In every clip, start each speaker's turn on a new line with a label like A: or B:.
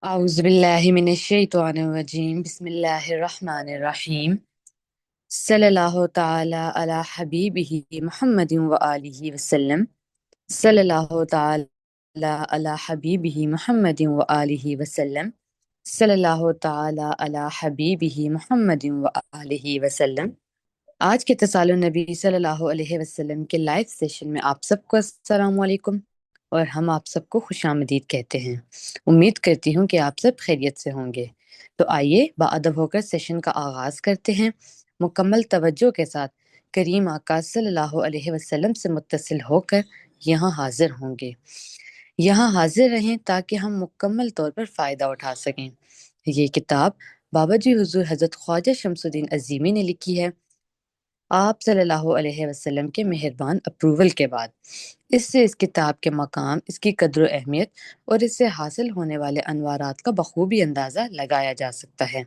A: أعوذ بالله من الشيطان الرجيم بسم الله الرحمن الرحيم صلى الله تعالى على حبيبه محمد وآله وسلم صلى الله تعالى على حبيبه محمد وآله وسلم صلى الله تعالى على حبيبه محمد وآله وسلم آج کے تصال النبی صلی اللہ علیہ وسلم کے لائیو سیشن میں آپ سب کو السلام علیکم اور ہم آپ سب کو خوش آمدید کہتے ہیں۔ امید کرتی ہوں کہ آپ سب خیریت سے ہوں گے۔ تو آئیے باادب ہو کر سیشن کا آغاز کرتے ہیں۔ مکمل توجہ کے ساتھ کریم آقا صلی اللہ علیہ وسلم سے متصل ہو کر یہاں حاضر ہوں گے۔ یہاں حاضر رہیں تاکہ ہم مکمل طور پر فائدہ اٹھا سکیں۔ یہ کتاب بابا جی حضور حضرت خواجہ شمس الدین عظیمی نے لکھی ہے، آپ صلی اللہ علیہ وسلم کے مہربان اپروول کے بعد۔ اس سے اس کتاب کے مقام، اس کی قدر و اہمیت اور اس سے حاصل ہونے والے انوارات کا بخوبی اندازہ لگایا جا سکتا ہے۔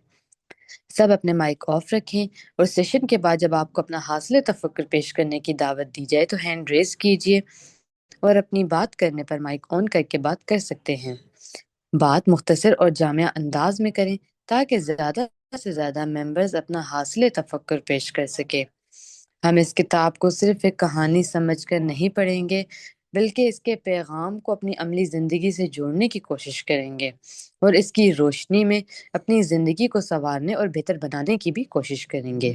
A: سب اپنے مائک آف رکھیں اور سیشن کے بعد جب آپ کو اپنا حاصل تفکر پیش کرنے کی دعوت دی جائے تو ہینڈ ریز کیجئے اور اپنی بات کرنے پر مائک آن کر کے بات کر سکتے ہیں۔ بات مختصر اور جامع انداز میں کریں تاکہ زیادہ سے زیادہ ممبرز اپنا حاصل تفکر پیش کر سکے۔ ہم اس کتاب کو صرف ایک کہانی سمجھ کر نہیں پڑھیں گے بلکہ اس کے پیغام کو اپنی عملی زندگی سے جوڑنے کی کوشش کریں گے اور اس کی روشنی میں اپنی زندگی کو سنوارنے اور بہتر بنانے کی بھی کوشش کریں گے۔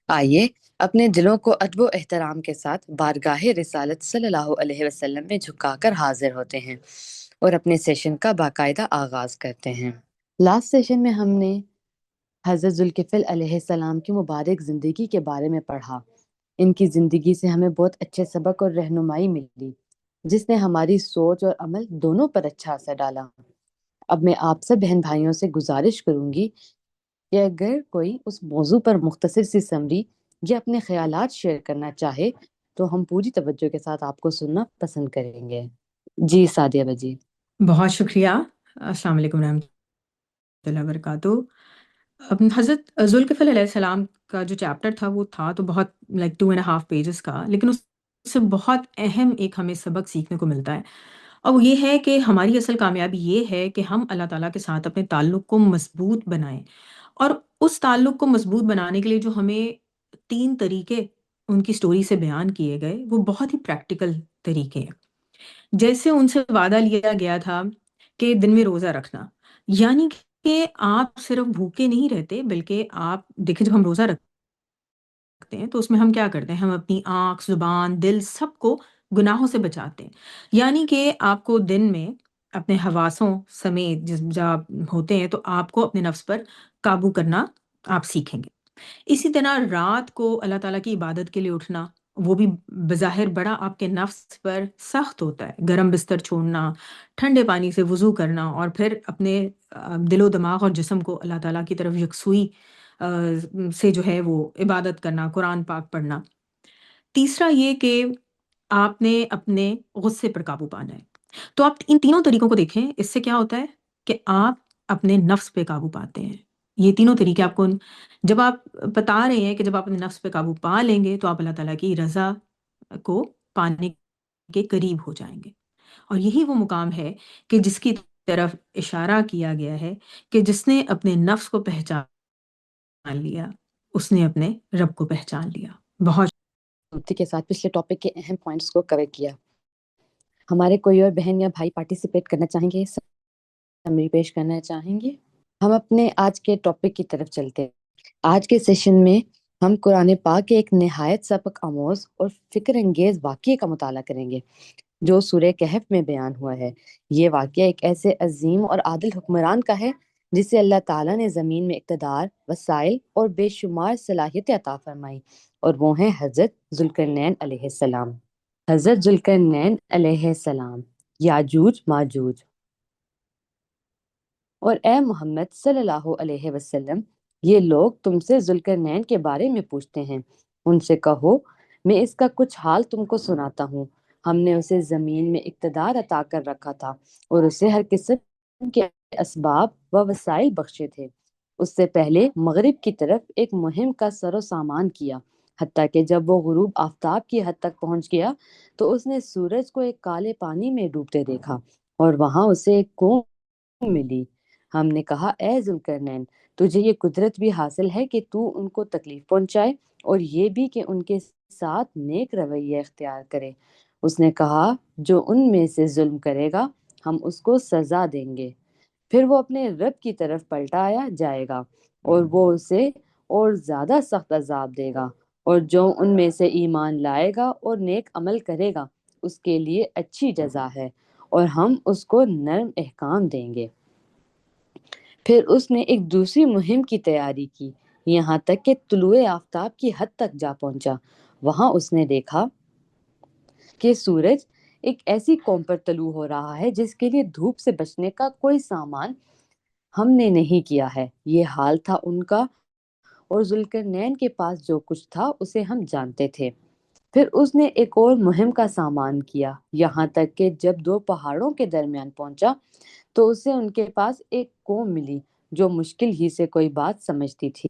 A: آئیے اپنے دلوں کو ادب و احترام کے ساتھ بارگاہ رسالت صلی اللہ علیہ وسلم میں جھکا کر حاضر ہوتے ہیں اور اپنے سیشن کا باقاعدہ آغاز کرتے ہیں۔ لاسٹ سیشن میں ہم نے حضرت ذوالکفل علیہ السلام کی مبارک زندگی کے بارے میں پڑھا۔ ان کی زندگی سے ہمیں بہت اچھے سبق اور رہنمائی ملی جس نے ہماری سوچ اور عمل دونوں پر اچھا اثر ڈالا۔ اب میں آپ سب بہن بھائیوں سے گزارش کروں گی کہ اگر کوئی اس موضوع پر مختصر سی سمری یا اپنے خیالات شیئر کرنا چاہے تو ہم پوری توجہ کے ساتھ آپ کو سننا پسند کریں گے۔ جی سعدیہ بجی۔
B: بہت شکریہ۔ السلام علیکم ورحمۃ اللہ وبرکاتہ۔ حضرت ذوالکفل علیہ السلام کا جو چیپٹر تھا وہ تھا تو بہت 2.5 پیجز کا، لیکن اس سے بہت اہم ایک ہمیں سبق سیکھنے کو ملتا ہے، اور وہ یہ ہے کہ ہماری اصل کامیابی یہ ہے کہ ہم اللہ تعالیٰ کے ساتھ اپنے تعلق کو مضبوط بنائیں، اور اس تعلق کو مضبوط بنانے کے لیے جو ہمیں 3 طریقے ان کی سٹوری سے بیان کیے گئے وہ بہت ہی پریکٹیکل طریقے ہیں۔ جیسے ان سے وعدہ لیا گیا تھا کہ دن میں روزہ رکھنا، یعنی کہ آپ صرف بھوکے نہیں رہتے بلکہ آپ دیکھیں جب ہم روزہ رکھتے ہیں تو اس میں ہم کیا کرتے ہیں، ہم اپنی آنکھ، زبان، دل سب کو گناہوں سے بچاتے ہیں، یعنی کہ آپ کو دن میں اپنے حواسوں سمیت جب آپ ہوتے ہیں تو آپ کو اپنے نفس پر قابو کرنا آپ سیکھیں گے۔ اسی طرح رات کو اللہ تعالیٰ کی عبادت کے لیے اٹھنا، وہ بھی بظاہر بڑا آپ کے نفس پر سخت ہوتا ہے، گرم بستر چھوڑنا، ٹھنڈے پانی سے وضو کرنا اور پھر اپنے دل و دماغ اور جسم کو اللہ تعالیٰ کی طرف یکسوئی سے جو ہے وہ عبادت کرنا، قرآن پاک پڑھنا۔ تیسرا یہ کہ آپ نے اپنے غصے پر قابو پانا ہے۔ تو آپ ان تینوں طریقوں کو دیکھیں، اس سے کیا ہوتا ہے کہ آپ اپنے نفس پہ قابو پاتے ہیں۔ یہ تینوں طریقے آپ کو جب آپ بتا رہے ہیں کہ جب آپ اپنے نفس پہ قابو پا لیں گے تو آپ اللہ تعالیٰ کی رضا کو پانے کے قریب ہو جائیں گے، اور یہی وہ مقام ہے کہ جس کی طرف اشارہ کیا گیا ہے کہ جس نے اپنے نفس کو پہچان لیا اس نے اپنے رب کو پہچان لیا۔ بہت
A: کے ساتھ پچھلے ٹاپک کے اہم پوائنٹس کو کور کیا۔ ہمارے کوئی اور بہن یا بھائی پارٹیسپیٹ کرنا چاہیں گے، سمری پیش کرنا چاہیں گے؟ ہم اپنے آج کے ٹاپک کی طرف چلتے ہیں۔ آج کے سیشن میں ہم قرآن پاک کے ایک نہایت سبق آموز اور فکر انگیز واقعے کا مطالعہ کریں گے جو سورہ کہف میں بیان ہوا ہے۔ یہ واقعہ ایک ایسے عظیم اور عادل حکمران کا ہے جسے اللہ تعالیٰ نے زمین میں اقتدار، وسائل اور بے شمار صلاحیتیں عطا فرمائی، اور وہ ہیں حضرت ذوالقرنین علیہ السلام۔ حضرت ذوالقرنین علیہ السلام، یاجوج ماجوج۔ اور اے محمد صلی اللہ علیہ وسلم، یہ لوگ تم سے ذوالقرنین کے بارے میں پوچھتے ہیں، ان سے کہو میں اس کا کچھ حال تم کو سناتا ہوں۔ ہم نے اسے زمین میں اقتدار عطا کر رکھا تھا اور اسے ہر قسم کے اسباب و وسائل بخشے تھے۔ اس سے پہلے مغرب کی طرف ایک مہم کا سر و سامان کیا، حتیٰ کہ جب وہ غروب آفتاب کی حد تک پہنچ گیا تو اس نے سورج کو ایک کالے پانی میں ڈوبتے دیکھا، اور وہاں اسے ایک کنویں ملی۔ ہم نے کہا اے ذوالقرنین، تجھے یہ قدرت بھی حاصل ہے کہ تو ان کو تکلیف پہنچائے اور یہ بھی کہ ان کے ساتھ نیک رویہ اختیار کرے۔ اس نے کہا جو ان میں سے ظلم کرے گا ہم اس کو سزا دیں گے، پھر وہ اپنے رب کی طرف پلٹایا جائے گا اور وہ اسے اور زیادہ سخت عذاب دے گا، اور جو ان میں سے ایمان لائے گا اور نیک عمل کرے گا اس کے لیے اچھی جزا ہے اور ہم اس کو نرم احکام دیں گے۔ پھر اس نے ایک دوسری مہم کی تیاری کی، یہاں تک کہ طلوع آفتاب کی حد تک جا پہنچا۔ وہاں اس نے دیکھا کہ سورج ایک ایسی قوم پر طلوع ہو رہا ہے جس کے لیے دھوپ سے بچنے کا کوئی سامان ہم نے نہیں کیا ہے۔ یہ حال تھا ان کا، اور ذوالقرنین کے پاس جو کچھ تھا اسے ہم جانتے تھے۔ پھر اس نے ایک اور مہم کا سامان کیا، یہاں تک کہ جب دو پہاڑوں کے درمیان پہنچا تو اسے ان کے پاس ایک قوم ملی جو مشکل ہی سے کوئی بات سمجھتی تھی۔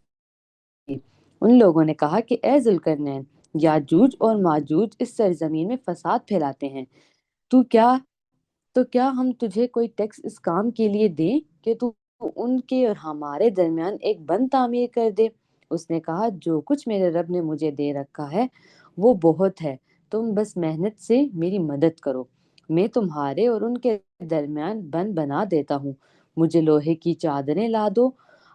A: ان لوگوں نے کہا کہ اے ذوالقرنین، یاجوج اور ماجوج اس سرزمین میں فساد پھیلاتے ہیں، تو کیا ہم تجھے کوئی ٹیکس اس کام کے لیے دیں کہ تو ان کے اور ہمارے درمیان ایک بند تعمیر کر دے؟ اس نے کہا جو کچھ میرے رب نے مجھے دے رکھا ہے وہ بہت ہے، تم بس محنت سے میری مدد کرو، میں تمہارے اور ان کے درمیان بند بنا دیتا ہوں، مجھے لوہے کی چادریں لا دو۔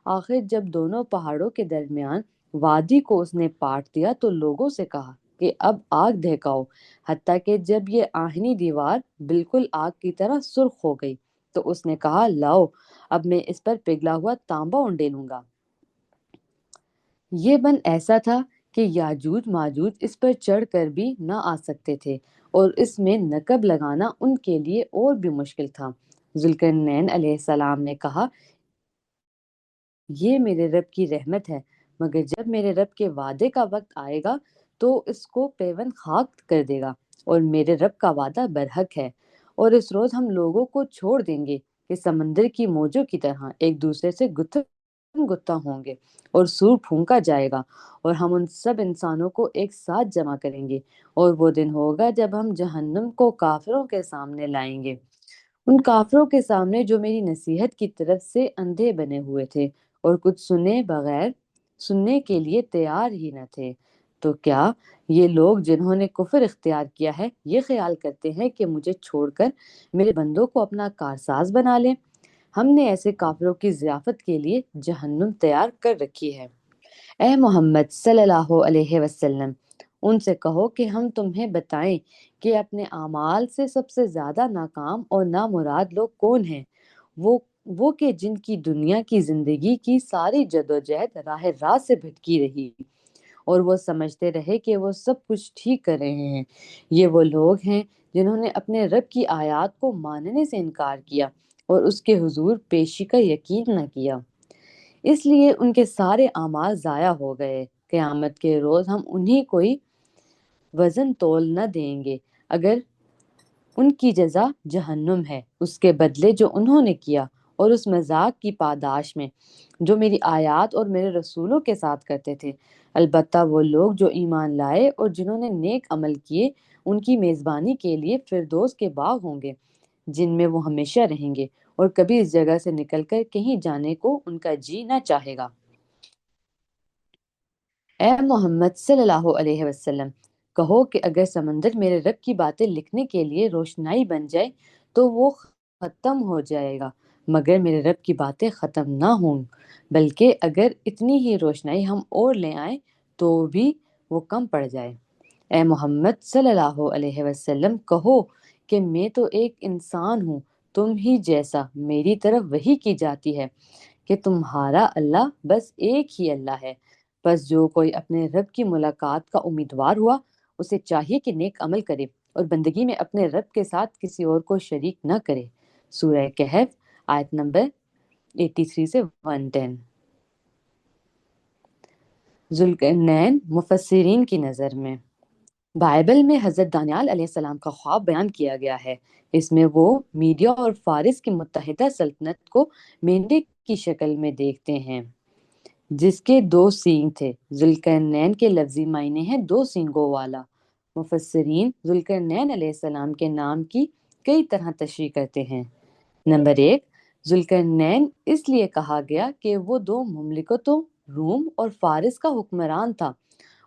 A: آخر جب دونوں پہاڑوں کے درمیان وادی کو اس نے پاٹ دیا تو لوگوں سے کہا کہ اب آگ دہکاؤ، حتیٰ کہ جب یہ آہنی دیوار بالکل آگ کی طرح سرخ ہو گئی تو اس نے کہا لاؤ اب میں اس پر پگھلا ہوا تانبا انڈیلوں گا۔ یہ بن ایسا تھا کہ یاجوج ماجوج اس پر چڑھ کر بھی نہ آ سکتے تھے اور اس میں نقب لگانا ان کے لیے اور بھی مشکل تھا۔ ذوالقرنین علیہ السلام نے کہا یہ میرے رب کی رحمت ہے، مگر جب میرے رب کے وعدے کا وقت آئے گا تو اس کو پیون خاک کر دے گا، اور میرے رب کا وعدہ برحق ہے، اور اس روز ہم لوگوں کو چھوڑ دیں گے کہ سمندر کی موجوں کی طرح ایک دوسرے سے گتھم گتھا ہوں گے، اور سور پھونکا جائے گا، اور ہم ان سب انسانوں کو ایک ساتھ جمع کریں گے، اور وہ دن ہوگا جب ہم جہنم کو کافروں کے سامنے لائیں گے، ان کافروں کے سامنے جو میری نصیحت کی طرف سے اندھے بنے ہوئے تھے اور کچھ سنے بغیر سننے کے لیے تیار ہی نہ تھے۔ تو کیا یہ لوگ جنہوں نے کفر اختیار کیا ہے یہ خیال کرتے ہیں کہ مجھے چھوڑ کر میرے بندوں کو اپنا کارساز بنا لیں؟ ہم نے ایسے کافروں کی ضیافت کے لیے جہنم تیار کر رکھی ہے۔ اے محمد صلی اللہ علیہ وسلم، ان سے کہو کہ ہم تمہیں بتائیں کہ اپنے اعمال سے سب سے زیادہ ناکام اور نامراد لوگ کون ہیں؟ وہ کہ جن کی دنیا کی زندگی کی ساری جدوجہد راہ راست سے بھٹکی رہی اور وہ سمجھتے رہے کہ وہ سب کچھ ٹھیک کر رہے ہیں۔ یہ وہ لوگ ہیں جنہوں نے اپنے رب کی آیات کو ماننے سے انکار کیا اور اس کے حضور پیشی کا یقین نہ کیا، اس لیے ان کے سارے اعمال ضائع ہو گئے۔ قیامت کے روز ہم انہیں کوئی وزن تول نہ دیں گے، اگر ان کی جزا جہنم ہے اس کے بدلے جو انہوں نے کیا اور اس مذاق کی پاداش میں جو میری آیات اور میرے رسولوں کے ساتھ کرتے تھے۔ البتہ وہ لوگ جو ایمان لائے اور جنہوں نے نیک عمل کیے ان کی میزبانی کے لیے فردوس کے باغ ہوں گے جن میں وہ ہمیشہ رہیں گے، اور کبھی اس جگہ سے نکل کر کہیں جانے کو ان کا جی نہ چاہے گا۔ اے محمد صلی اللہ علیہ وسلم، کہو کہ اگر سمندر میرے رب کی باتیں لکھنے کے لیے روشنائی بن جائے تو وہ ختم ہو جائے گا، مگر میرے رب کی باتیں ختم نہ ہوں، بلکہ اگر اتنی ہی روشنائی ہم اور لے آئیں تو بھی وہ کم پڑ جائے۔ اے محمد صلی اللہ علیہ وسلم، کہو کہ میں تو ایک انسان ہوں تم ہی جیسا، میری طرف وحی کی جاتی ہے کہ تمہارا اللہ بس ایک ہی اللہ ہے، بس جو کوئی اپنے رب کی ملاقات کا امیدوار ہوا اسے چاہیے کہ نیک عمل کرے اور بندگی میں اپنے رب کے ساتھ کسی اور کو شریک نہ کرے۔ سورہ کہف آیت نمبر 83 سے 110۔ ذوالقرنین مفسرین کی نظر میں بائبل میں حضرت دانیال علیہ السلام کا خواب بیان کیا گیا ہے۔ اس میں وہ میڈیا اور فارس کی متحدہ سلطنت کو مینڈے کی شکل میں دیکھتے ہیں جس کے دو سینگ تھے۔ ذوالقرنین کے لفظی معنی ہیں دو سینگوں والا۔ مفسرین ذوالقرنین علیہ السلام کے نام کی کئی طرح تشریح کرتے ہیں۔ نمبر 1، ذوالقرنین اس لیے کہا گیا کہ وہ دو مملکتوں روم اور فارس کا حکمران تھا،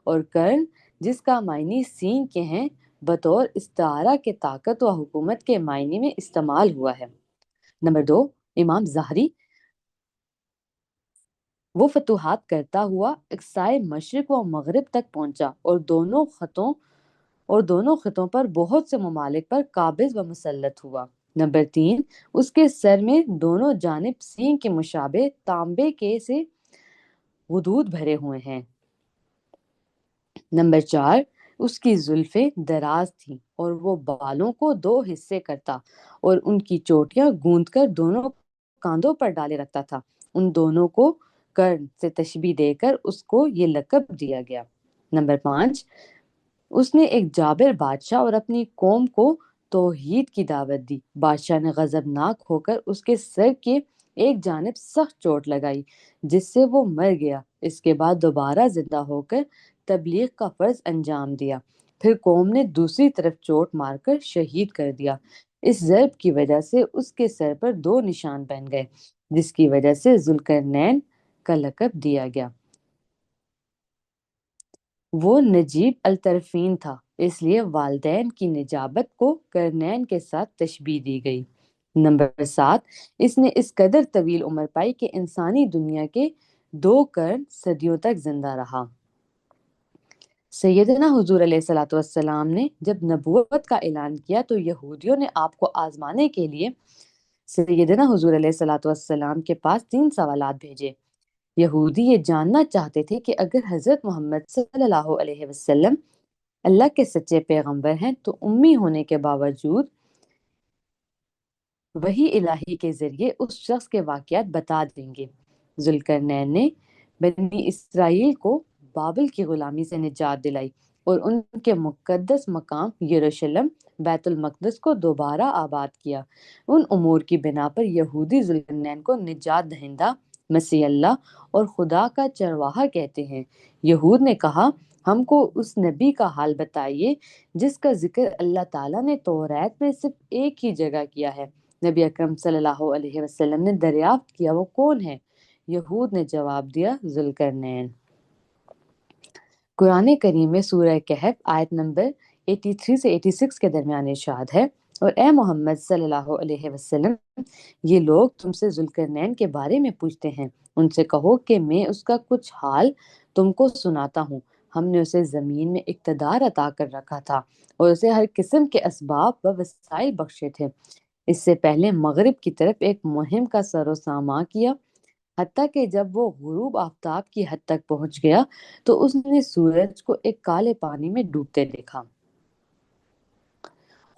A: اور کرن جس کا معنی سینگ کے ہیں بطور استعارہ کے طاقت و حکومت کے معنی میں استعمال ہوا ہے۔ نمبر 2، امام ظاہری، وہ فتوحات کرتا ہوا اقصائے مشرق و مغرب تک پہنچا اور دونوں خطوں پر بہت سے ممالک پر قابض و مسلط ہوا۔ نمبر 3، اس کے سر میں دونوں جانب سینگ کے مشابہ تانبے کے سے غدود بھرے ہوئے ہیں۔ نمبر 4، اس کی زلفیں دراز تھیں اور وہ بالوں کو 2 حصے کرتا اور ان کی چوٹیاں گوند کر دونوں کاندھوں پر ڈالے رکھتا تھا۔ ان دونوں کو کرن سے تشبیہ دے کر اس کو یہ لقب دیا گیا۔ نمبر 5، اس نے ایک جابر بادشاہ اور اپنی قوم کو توحید کی دعوت دی۔ بادشاہ نے غضبناک ہو کر اس کے سر کے ایک جانب سخت چوٹ لگائی جس سے وہ مر گیا۔ اس کے بعد دوبارہ زندہ ہو کر تبلیغ کا فرض انجام دیا، پھر قوم نے دوسری طرف چوٹ مار کر شہید کر دیا۔ اس ضرب کی وجہ سے اس کے سر پر 2 نشان بن گئے، جس کی وجہ سے ذوالقرنین کا لقب دیا گیا۔ وہ نجیب الطرفین تھا، اس لیے والدین کی نجابت کو کرنین کے ساتھ تشبیہ دی گئی۔ نمبر 7، اس نے اس قدر طویل عمر پائی کہ انسانی دنیا کے 2 قرن صدیوں تک زندہ رہا۔ سیدنا حضور علیہ الصلوۃ والسلام نے جب نبوت کا اعلان کیا تو یہودیوں نے آپ کو آزمانے کے لیے سیدنا حضور علیہ الصلوۃ والسلام کے پاس 3 سوالات بھیجے۔ یہودی یہ جاننا چاہتے تھے کہ اگر حضرت محمد صلی اللہ علیہ وسلم اللہ کے سچے پیغمبر ہیں تو امی ہونے کے باوجود وحی الہی کے ذریعے اس شخص کے واقعات بتا دیں گے۔ ذوالقرنین نے بنی اسرائیل کو بابل کی غلامی سے نجات دلائی اور ان کے مقدس مقام یروشلم بیت المقدس کو دوبارہ آباد کیا۔ ان امور کی بنا پر یہودی ذوالقرنین کو نجات دہندہ، مسیح اللہ اور خدا کا چرواہا کہتے ہیں۔ یہود نے کہا، ہم کو اس نبی کا حال بتائیے جس کا ذکر اللہ تعالیٰ نے توریت میں صرف ایک ہی جگہ کیا ہے۔ نبی اکرم صلی اللہ علیہ وسلم نے دریافت کیا، وہ کون ہے؟ یہود نے جواب دیا، ذوالقرنین۔ قرآن کریم میں سورہ کہف آیت نمبر 83 سے 86 کے درمیان ارشاد ہے، اور اے محمد صلی اللہ علیہ وسلم، یہ لوگ تم سے ذوالقرنین کے بارے میں پوچھتے ہیں، ان سے کہو کہ میں اس کا کچھ حال تم کو سناتا ہوں۔ ہم نے اسے زمین میں اقتدار عطا کر رکھا تھا اور اسے ہر قسم کے اسباب و وسائل بخشے تھے۔ اس سے پہلے مغرب کی طرف ایک مہم کا سر و ساماں کیا، حتیٰ کہ جب وہ غروب آفتاب کی حد تک پہنچ گیا تو اس نے سورج کو ایک کالے پانی میں ڈوبتے دیکھا۔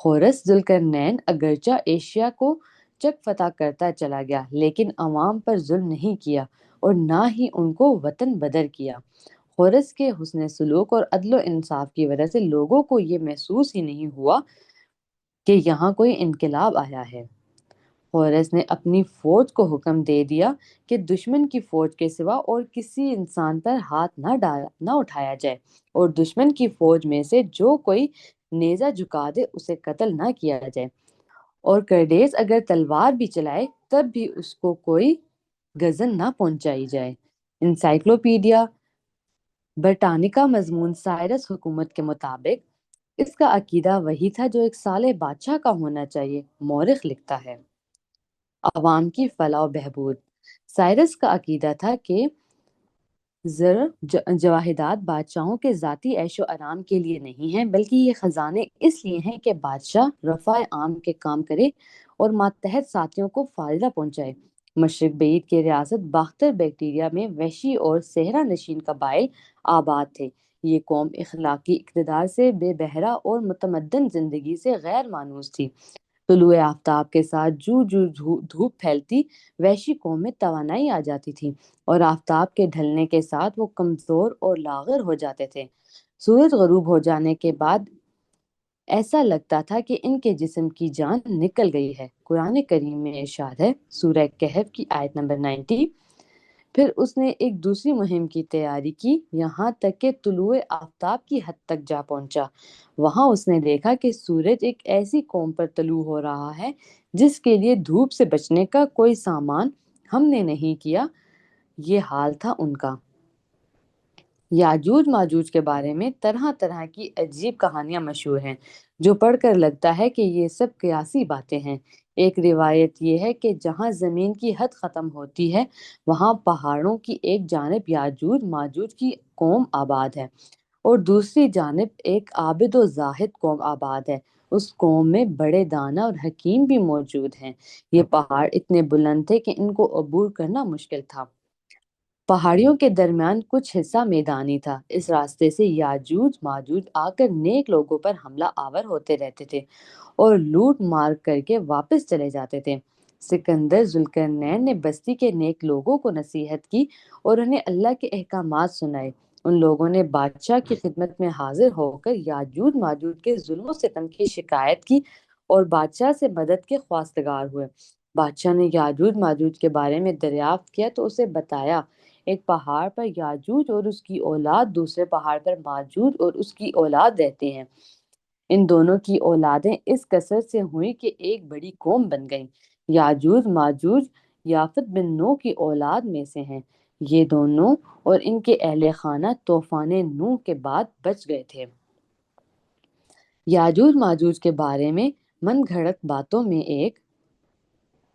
A: خورس ذوالقرنین اگرچہ ایشیا کو چک فتح کرتا چلا گیا لیکن عوام پر ظلم نہیں کیا اور نہ ہی ان کو وطن بدر کیا۔ خورس کے حسن سلوک اور عدل و انصاف کی وجہ سے لوگوں کو یہ محسوس ہی نہیں ہوا کہ یہاں کوئی انقلاب آیا ہے۔ خورس نے اپنی فوج کو حکم دے دیا کہ دشمن کی فوج کے سوا اور کسی انسان پر ہاتھ نہ اٹھایا جائے، اور دشمن کی فوج میں سے جو کوئی نیزہ جھکا دے اسے قتل نہ کیا جائے، اور کردیس اگر تلوار بھی چلائے تب بھی اس کو کوئی گزن نہ پہنچائی جائے۔ انسائکلوپیڈیا برٹانیکا مضمون سائرس حکومت کے مطابق اس کا عقیدہ وہی تھا جو ایک صالح بادشاہ کا ہونا چاہیے۔ مورخ لکھتا ہے، عوام کی فلاح و بہبود۔ سائرس کا عقیدہ تھا کہ زر جواہرات بادشاہوں کے ذاتی عیش و آرام کے لیے نہیں ہیں، بلکہ یہ خزانے اس لیے ہیں کہ بادشاہ رفع عام کے کام کرے اور ماتحت ساتھیوں کو فائدہ پہنچائے۔ مشرق بعید کی ریاست باختر بیکٹیریا میں وحشی اور صحرا نشین قبائل آباد تھے۔ یہ قوم اخلاقی اقتدار سے بے بہرہ اور متمدن زندگی سے غیر مانوس تھی۔ طلوع آفتاب کے ساتھ جو دھوپ پھیلتی، وحشی قوم میں توانائی آ جاتی تھی، اور آفتاب کے ڈھلنے کے ساتھ وہ کمزور اور لاغر ہو جاتے تھے۔ سورج غروب ہو جانے کے بعد ایسا لگتا تھا کہ ان کے جسم کی جان نکل گئی ہے۔ قرآن کریم میں ارشاد ہے، سورہ کہف کی آیت نمبر 90، پھر اس نے ایک دوسری مہم کی تیاری کی، یہاں تک کہ طلوع آفتاب کی حد تک جا پہنچا۔ وہاں اس نے دیکھا کہ سورج ایک ایسی قوم پر طلوع ہو رہا ہے جس کے لیے دھوپ سے بچنے کا کوئی سامان ہم نے نہیں کیا۔ یہ حال تھا ان کا۔ یاجوج ماجوج کے بارے میں طرح طرح کی عجیب کہانیاں مشہور ہیں، جو پڑھ کر لگتا ہے کہ یہ سب قیاسی باتیں ہیں۔ ایک روایت یہ ہے کہ جہاں زمین کی حد ختم ہوتی ہے، وہاں پہاڑوں کی ایک جانب یاجوج ماجوج کی قوم آباد ہے، اور دوسری جانب ایک عابد و زاہد قوم آباد ہے۔ اس قوم میں بڑے دانا اور حکیم بھی موجود ہیں۔ یہ پہاڑ اتنے بلند تھے کہ ان کو عبور کرنا مشکل تھا۔ پہاڑیوں کے درمیان کچھ حصہ میدانی تھا۔ اس راستے سے یاجوج ماجوج آ کر نیک لوگوں پر حملہ آور ہوتے رہتے تھے اور لوٹ مار کر کے واپس چلے جاتے تھے۔ سکندر ذوالقرنین نے بستی کے نیک لوگوں کو نصیحت کی اور انہیں اللہ کے احکامات سنائے۔ ان لوگوں نے بادشاہ کی خدمت میں حاضر ہو کر یاجوج ماجوج کے ظلم و ستم کی شکایت کی اور بادشاہ سے مدد کے خواستگار ہوئے۔ بادشاہ نے یاجوج ماجوج کے بارے میں دریافت کیا تو اسے بتایا، ایک پہاڑ پر یاجوج اور اس کی اولاد، دوسرے پہاڑ پر ماجوج اور اس کی اولاد رہتے ہیں۔ ان دونوں کی اولادیں اس کثرت سے ہوئیں کہ ایک بڑی قوم بن گئیں۔ یاجوج ماجوج یافت بن نوح کی اولاد میں سے ہیں۔ یہ دونوں اور ان کے اہل خانہ طوفان نوح کے بعد بچ گئے تھے۔ یاجوج ماجوج کے بارے میں من گھڑت باتوں میں ایک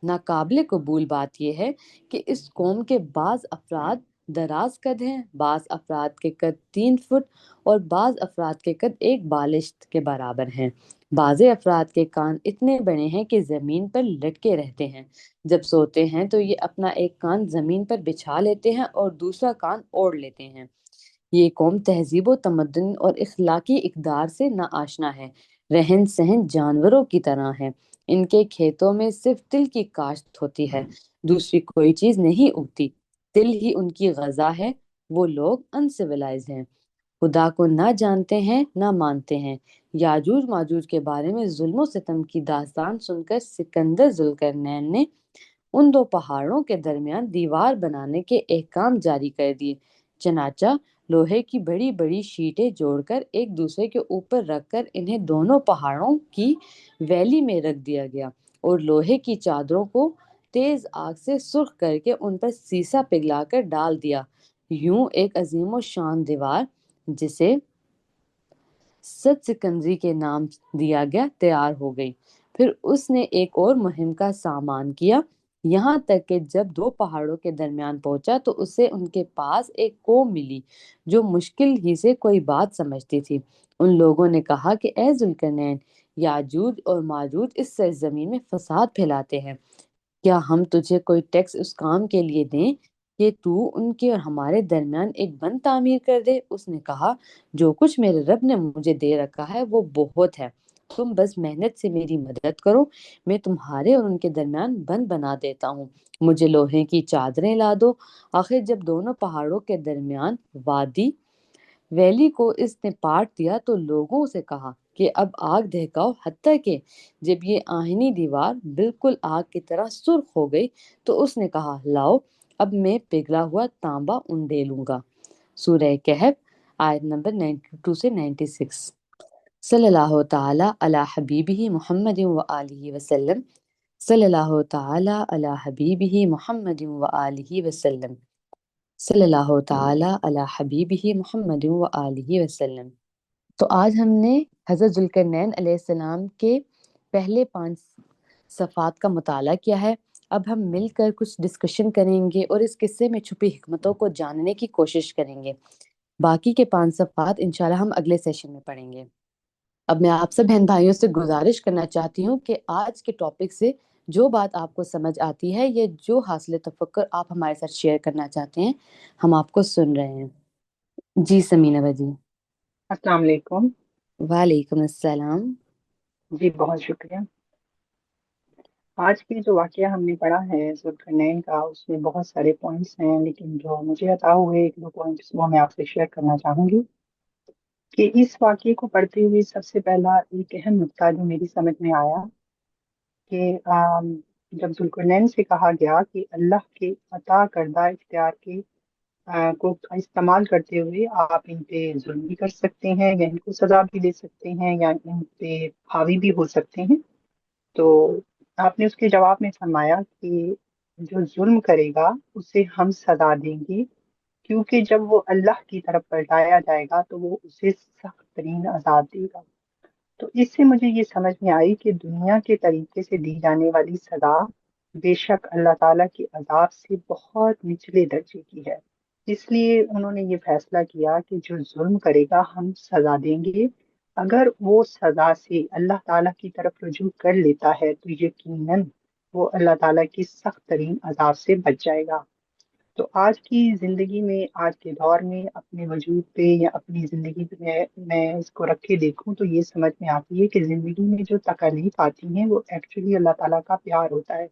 A: ناقابل قبول بات یہ ہے کہ اس قوم کے بعض افراد دراز قد ہیں، بعض افراد کے قد 3 فٹ اور بعض افراد کے قد ایک بالشت کے برابر ہیں۔ بعض افراد کے کان اتنے بڑے ہیں کہ زمین پر لٹکے رہتے ہیں۔ جب سوتے ہیں تو یہ اپنا ایک کان زمین پر بچھا لیتے ہیں اور دوسرا کان اوڑھ لیتے ہیں۔ یہ قوم تہذیب و تمدن اور اخلاقی اقدار سے ناآشنا ہے، رہن سہن جانوروں کی طرح ہے۔ ان کے کھیتوں میں صرف تل کی کاشت ہوتی ہے، دوسری کوئی چیز نہیں اگتی۔ تل ہی ان کی غذا ہے۔ وہ لوگ انسیولائز ہیں، خدا کو نہ جانتے ہیں نہ مانتے ہیں۔ یاجوج ماجوج کے بارے میں ظلم و ستم کی داستان سن کر سکندر ذوالقرنین نے ان دو پہاڑوں کے درمیان دیوار بنانے کے احکام جاری کر دیے۔ چنانچہ لوہے کی بڑی بڑی شیٹیں جوڑ کر ایک دوسرے کے اوپر رکھ کر انہیں دونوں پہاڑوں کی ویلی میں رکھ دیا گیا اور لوہے کی چادروں کو تیز آگ سے سرخ کر کے ان پر سیسا پگھلا کر ڈال دیا۔ یوں ایک عظیم و شان دیوار، جسے ست سکندری کے نام دیا گیا، تیار ہو گئی۔ پھر اس نے ایک اور مہم کا سامان کیا، یہاں تک کہ جب دو پہاڑوں کے درمیان پہنچا تو اسے ان کے پاس ایک قوم ملی جو مشکل ہی سے کوئی بات سمجھتی تھی۔ ان لوگوں نے کہا کہ اے ذوالقرنین، یاجوج اور ماجوج اس سرزمین میں فساد پھیلاتے ہیں۔ کیا ہم تجھے کوئی ٹیکس اس کام کے لیے دیں کہ تو ان کے اور ہمارے درمیان ایک بند تعمیر کر دے؟ اس نے کہا، جو کچھ میرے رب نے مجھے دے رکھا ہے وہ بہت ہے، تم بس محنت سے میری مدد کرو، میں تمہارے اور ان کے درمیان بند بنا دیتا ہوں۔ مجھے لوہے کی چادریں لا دو۔ آخر جب دونوں پہاڑوں کے درمیان ویلی کو اس نے پاٹ دیا تو لوگوں سے کہا کہ اب آگ دہکاؤ، حتیٰ کہ جب یہ آہنی دیوار بالکل آگ کی طرح سرخ ہو گئی تو اس نے کہا، لاؤ اب میں پگھلا ہوا تانبا انڈیلوں گا۔ سورہ کہف آیت نمبر 92 سے 96۔ صلی اللہ تعالی علی حبیبہ محمد و آلہ وسلم۔ صلی اللہ تعالی علی حبیبہ محمد و آلہ وسلم۔ صلی اللہ تعالی علی حبیبہ محمد و آلہ وسلم۔ تو آج ہم نے حضرت ذوالقرنین علیہ السلام کے پہلے 5 صفات کا مطالعہ کیا ہے۔ اب ہم مل کر کچھ ڈسکشن کریں گے اور اس قصے میں چھپی حکمتوں کو جاننے کی کوشش کریں گے۔ باقی کے 5 صفات انشاءاللہ ہم اگلے سیشن میں پڑھیں گے۔ اب میں آپ سب بہن بھائیوں سے گزارش کرنا چاہتی ہوں کہ آج کے ٹاپک سے جو بات آپ کو سمجھ آتی ہے یا جو حاصل تفکر آپ ہمارے ساتھ شیئر کرنا چاہتے ہیں، ہم آپ کو سن رہے ہیں۔ جی سمینہ باجی۔
C: السلام علیکم۔
A: وعلیکم السلام۔
C: جی بہت شکریہ۔ آج کی جو واقعہ ہم نے پڑھا ہے ذوالقرنین کا، اس میں بہت سارے پوائنٹس ہیں، لیکن جو مجھے عطا ہوئے 1-2 پوائنٹس وہ میں آپ سے شیئر کرنا چاہوں گی کہ اس واقعے کو پڑھتے ہوئے سب سے پہلا ایک اہم نقطہ جو میری سمجھ میں آیا کہ جب ذوالقرنین سے کہا گیا کہ اللہ کے عطا کردہ اختیار کے کو استعمال کرتے ہوئے آپ ان پہ ظلم بھی کر سکتے ہیں یا ان کو سزا بھی دے سکتے ہیں یا ان پہ حاوی بھی ہو سکتے ہیں، تو آپ نے اس کے جواب میں فرمایا کہ جو ظلم کرے گا اسے ہم سزا دیں گے، کیونکہ جب وہ اللہ کی طرف پلٹایا جائے گا تو وہ اسے سخت ترین عذاب دے گا۔ تو اس سے مجھے یہ سمجھ میں آئی کہ دنیا کے طریقے سے دی جانے والی سزا بے شک اللہ تعالیٰ کے عذاب سے بہت نچلے درجے کی ہے۔ اس لیے انہوں نے یہ فیصلہ کیا کہ جو ظلم کرے گا ہم سزا دیں گے، اگر وہ سزا سے اللہ تعالیٰ کی طرف رجوع کر لیتا ہے تو یقیناً وہ اللہ تعالیٰ کی سخت ترین عذاب سے بچ جائے گا۔ تو آج کی زندگی میں، آج کے دور میں اپنے وجود پہ یا اپنی زندگی میں اس کو رکھ کے دیکھوں تو یہ سمجھ میں آتی ہے کہ زندگی میں جو تکالیف آتی ہیں وہ ایکچولی اللہ تعالیٰ کا پیار ہوتا ہے،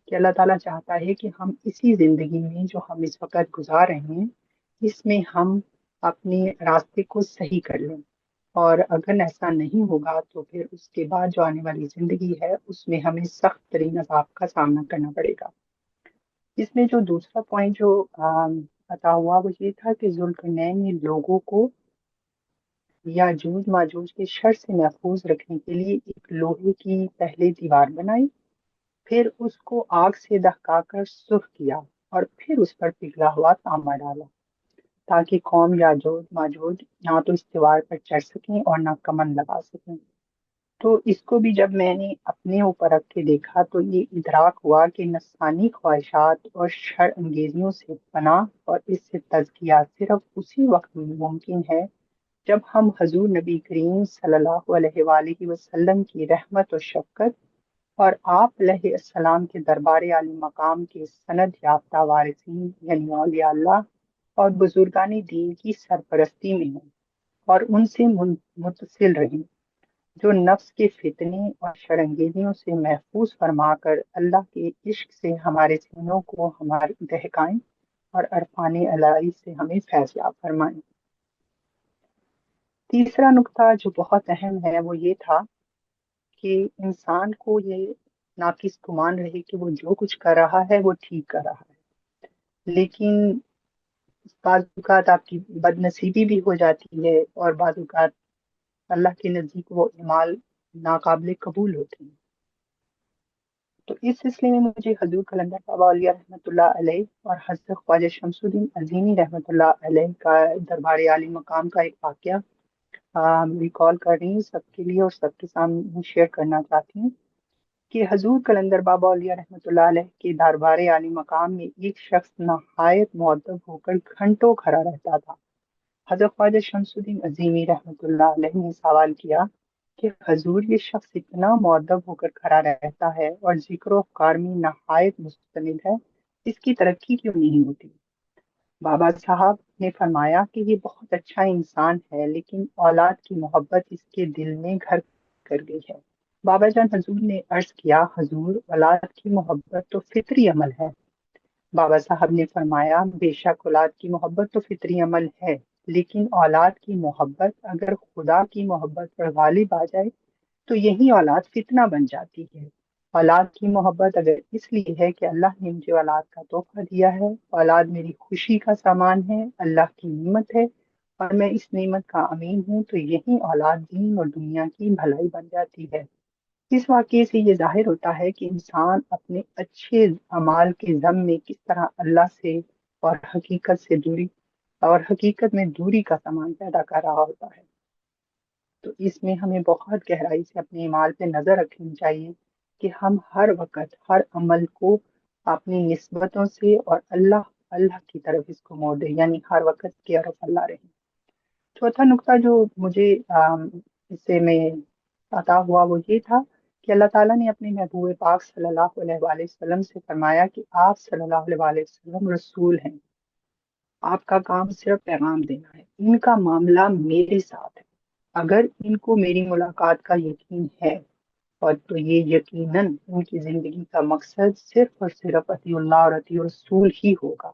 C: کہ اللہ تعالیٰ چاہتا ہے کہ ہم اسی زندگی میں جو ہم اس وقت گزار رہے ہیں اس میں ہم اپنے راستے کو صحیح کر لیں، اور اگر ایسا نہیں ہوگا تو پھر اس کے بعد جو آنے والی زندگی ہے اس میں ہمیں سخت ترین عذاب کا سامنا کرنا پڑے گا۔ اس میں جو دوسرا پوائنٹ جو عطا ہوا وہ یہ تھا کہ ذوالقرنین نے لوگوں کو یاجوج ماجوج کے شر سے محفوظ رکھنے کے لیے ایک لوہے کی پہلے دیوار بنائی، پھر اس کو آگ سے دہکا کر سرخ کیا اور پھر اس پر پگھلا ہوا تانبا ڈالا، تاکہ قوم یاجوج ماجوج نہ تو اس دیوار پر چڑھ سکیں اور نہ کمن لگا سکیں۔ تو اس کو بھی جب میں نے اپنے اوپر رکھ کے دیکھا تو یہ ادراک ہوا کہ نفسانی خواہشات اور شر انگیزیوں سے پناہ اور اس سے تزکیہ صرف اسی وقت ممکن ہے جب ہم حضور نبی کریم صلی اللہ علیہ وآلہ وسلم کی رحمت و شفقت اور آپ علیہ السلام کے دربار عالی مقام کے سند یافتہ وارثین یعنی اولیاء اللہ اور بزرگان دین کی سرپرستی میں ہوں اور ان سے متصل رہیں، جو نفس کے فتنے اور شرانگیزیوں سے محفوظ فرما کر اللہ کے عشق سے ہمارے سینوں کو ہماری دہکائیں اور عرفان الہی سے ہمیں فیض یاب فرمائیں۔ تیسرا نقطہ جو بہت اہم ہے وہ یہ تھا کہ انسان کو یہ ناقص گمان رہے کہ وہ جو کچھ کر رہا ہے وہ ٹھیک کر رہا ہے، لیکن بعض اوقات آپ کی بد نصیبی بھی ہو جاتی ہے اور بعض اوقات اللہ کے نزدیک وہ اعمال ناقابل قبول ہوتے ہیں۔ تو اس سلسلے میں مجھے حضور قلندر بابا اولیاء رحمۃ اللہ علیہ اور حضرت خواجہ شمس الدین عظیمی رحمۃ اللہ علیہ کا دربار عالی مقام کا ایک واقعہ ریکال کر رہی ہوں سب کے لیے اور سب کے سامنے شیئر کرنا چاہتی ہوں کہ حضور قلندر بابا اولیاء رحمۃ اللہ علیہ کے دربار عالی مقام میں ایک شخص نہایت مؤدب ہو کر گھنٹوں کھڑا رہتا تھا۔ حضرت خواجہ شمس الدین عظیمی رحمۃ اللہ علیہ نے سوال کیا کہ حضور یہ شخص اتنا مؤدب ہو کر کھڑا رہتا ہے اور ذکر و افکار میں نہایت مستند ہے، اس کی ترقی کیوں نہیں ہوتی؟ بابا صاحب نے فرمایا کہ یہ بہت اچھا انسان ہے لیکن اولاد کی محبت اس کے دل میں گھر کر گئی ہے۔ بابا جان حضور نے عرض کیا، حضور اولاد کی محبت تو فطری عمل ہے۔ بابا صاحب نے فرمایا، بے شک اولاد کی محبت تو فطری عمل ہے، لیکن اولاد کی محبت اگر خدا کی محبت پر غالب آ جائے تو یہی اولاد فتنہ بن جاتی ہے۔ اولاد کی محبت اگر اس لیے ہے کہ اللہ نے مجھے اولاد کا تحفہ دیا ہے، اولاد میری خوشی کا سامان ہے، اللہ کی نعمت ہے اور میں اس نعمت کا امین ہوں، تو یہی اولاد دین اور دنیا کی بھلائی بن جاتی ہے۔ اس واقعے سے یہ ظاہر ہوتا ہے کہ انسان اپنے اچھے اعمال کے ذم میں کس طرح اللہ سے اور حقیقت میں دوری کا سامان پیدا کر رہا ہوتا ہے۔ تو اس میں ہمیں بہت گہرائی سے اپنے اعمال پہ نظر رکھنی چاہیے کہ ہم ہر وقت ہر عمل کو اپنی نسبتوں سے اور اللہ کی طرف اس کو موڑ دیں، یعنی ہر وقت کیئر آف اللہ رہیں۔ چوتھا نقطہ جو مجھے اس سے میں عطا ہوا وہ یہ تھا کہ اللہ تعالیٰ نے اپنے محبوب پاک صلی اللہ علیہ وآلہ وسلم سے فرمایا کہ آپ صلی اللہ علیہ وآلہ وسلم رسول ہیں، آپ کا کام صرف پیغام دینا ہے، ان کا معاملہ میرے ساتھ ہے، اگر ان کو میری ملاقات کا یقین ہے اور تو یہ یقیناً ان کی زندگی کا مقصد صرف اور صرف اطیع اللہ اور اطیع رسول ہی ہوگا،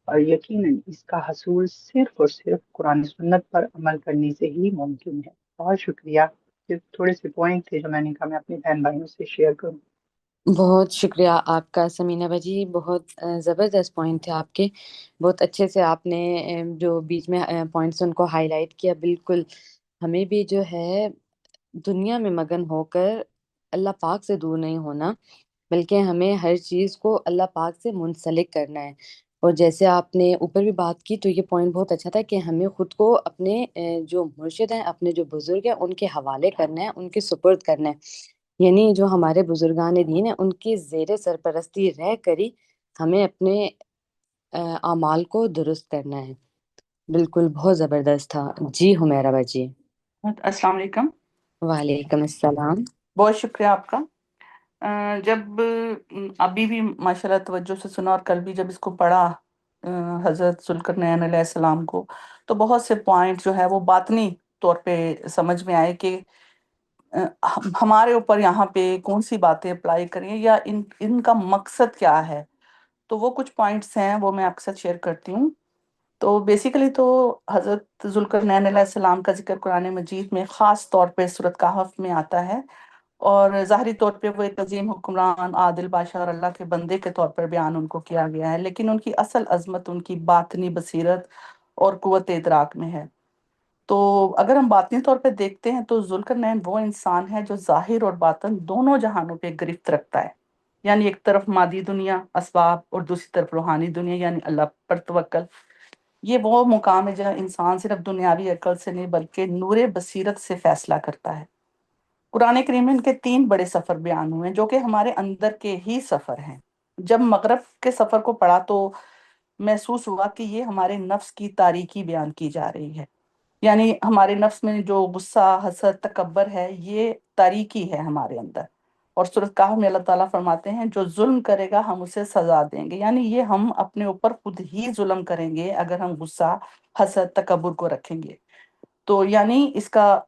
C: اور یقیناً اس کا حصول صرف اور صرف قرآن سنت پر عمل کرنے سے ہی ممکن ہے۔ بہت شکریہ، صرف تھوڑے سے پوائنٹ تھے جو میں نے کہا میں اپنے بہن بھائیوں سے شیئر کروں۔
A: بہت شکریہ آپ کا سمینہ باجی، بہت زبردست پوائنٹ تھے آپ کے، بہت اچھے سے آپ نے جو بیچ میں پوائنٹس ان کو ہائی لائٹ کیا۔ بالکل ہمیں بھی جو ہے دنیا میں مگن ہو کر اللہ پاک سے دور نہیں ہونا، بلکہ ہمیں ہر چیز کو اللہ پاک سے منسلک کرنا ہے۔ اور جیسے آپ نے اوپر بھی بات کی تو یہ پوائنٹ بہت اچھا تھا کہ ہمیں خود کو اپنے جو مرشد ہیں، اپنے جو بزرگ ہیں، ان کے حوالے کرنا ہے، ان کے سپرد کرنا ہے، یعنی جو ہمارے بزرگان دین ہیں ان کی زیر سرپرستی رہ کر ہی ہمیں اپنے اعمال کو درست کرنا ہے۔ بالکل بہت زبردست تھا جی حمیرہ باجی۔
D: السلام علیکم۔
A: وعلیکم السلام۔
D: بہت شکریہ آپ کا۔ جب ابھی بھی ماشاء اللہ توجہ سے سنا اور کل بھی جب اس کو پڑھا حضرت ذوالقرنین علیہ السلام کو، تو بہت سے پوائنٹ جو ہے وہ باطنی طور پہ سمجھ میں آئے کہ ہمارے اوپر یہاں پہ کون سی باتیں اپلائی کریں یا ان کا مقصد کیا ہے۔ تو وہ کچھ پوائنٹس ہیں وہ میں آپ کے ساتھ شیئر کرتی ہوں۔ تو بیسیکلی تو حضرت ذوالقرنین علیہ السلام کا ذکر قرآن مجید میں خاص طور پہ سورۃ کہف میں آتا ہے، اور ظاہری طور پہ وہ ایک عظیم حکمران، عادل بادشاہ اور اللہ کے بندے کے طور پر بیان ان کو کیا گیا ہے، لیکن ان کی اصل عظمت ان کی باطنی بصیرت اور قوت ادراک میں ہے۔ تو اگر ہم باطنی طور پہ دیکھتے ہیں تو ذوالقرنین وہ انسان ہے جو ظاہر اور باطن دونوں جہانوں پہ گرفت رکھتا ہے، یعنی ایک طرف مادی دنیا اسباب اور دوسری طرف روحانی دنیا یعنی اللہ پر توکل۔ یہ وہ مقام ہے جہاں انسان صرف دنیاوی عقل سے نہیں بلکہ نور بصیرت سے فیصلہ کرتا ہے۔ قرآن کریم میں ان کے 3 بڑے سفر بیان ہوئے ہیں جو کہ ہمارے اندر کے ہی سفر ہیں۔ جب مغرب کے سفر کو پڑھا تو محسوس ہوا کہ یہ ہمارے نفس کی تاریکی بیان کی جا رہی ہے، یعنی ہمارے نفس میں جو غصہ، حسد، تکبر ہے، یہ تاریکی ہے ہمارے اندر۔ اور سورۃ کہف میں اللہ تعالیٰ فرماتے ہیں جو ظلم کرے گا ہم اسے سزا دیں گے، یعنی یہ ہم اپنے اوپر خود ہی ظلم کریں گے اگر ہم غصہ، حسد، تکبر کو رکھیں گے۔ تو یعنی اس کا